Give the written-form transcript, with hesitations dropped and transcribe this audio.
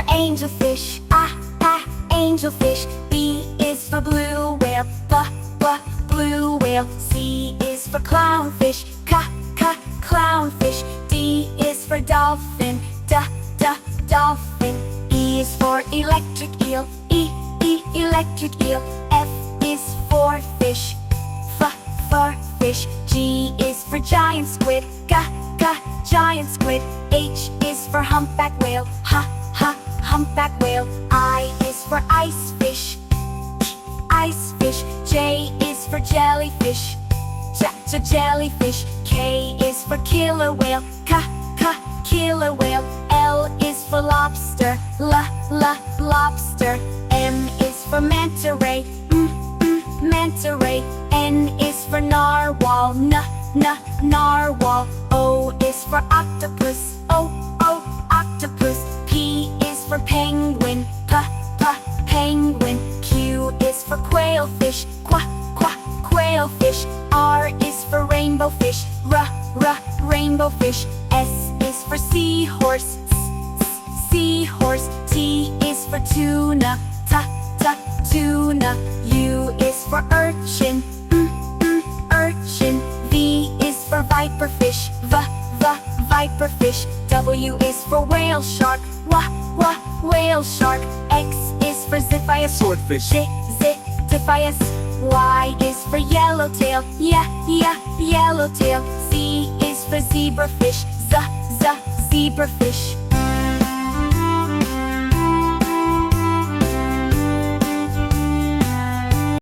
for angelfish. Angelfish. B is for blue whale. Blue whale. C is for clownfish. Clownfish. D is for dolphin. Dolphin. E is for electric eel. Electric eel. F is for fish. Fish. G is for giant squid. Giant squid. H is for humpback whale. Humpback whale. I is for ice fish. J is for jellyfish. Jellyfish. K is for killer whale. Killer whale. L is for lobster. Lobster. M is for manta ray. Manta ray. N is for narwhal. Narwhal. O is for octopus. Octopus. P is for penguin. Penguin. Q is for quailfish. Quailfish. R is for rainbow fish. Rainbow fish. S is for seahorse. Seahorse. T is for tuna. Tuna. U is for urchin. Urchin. V is for viperfish. Viperfish. W is for whale shark. Whale shark. X is for ziphias. Swordfish. Ziphias. Y is for yellowtail. Yellowtail. Z is for zebrafish. Zebrafish.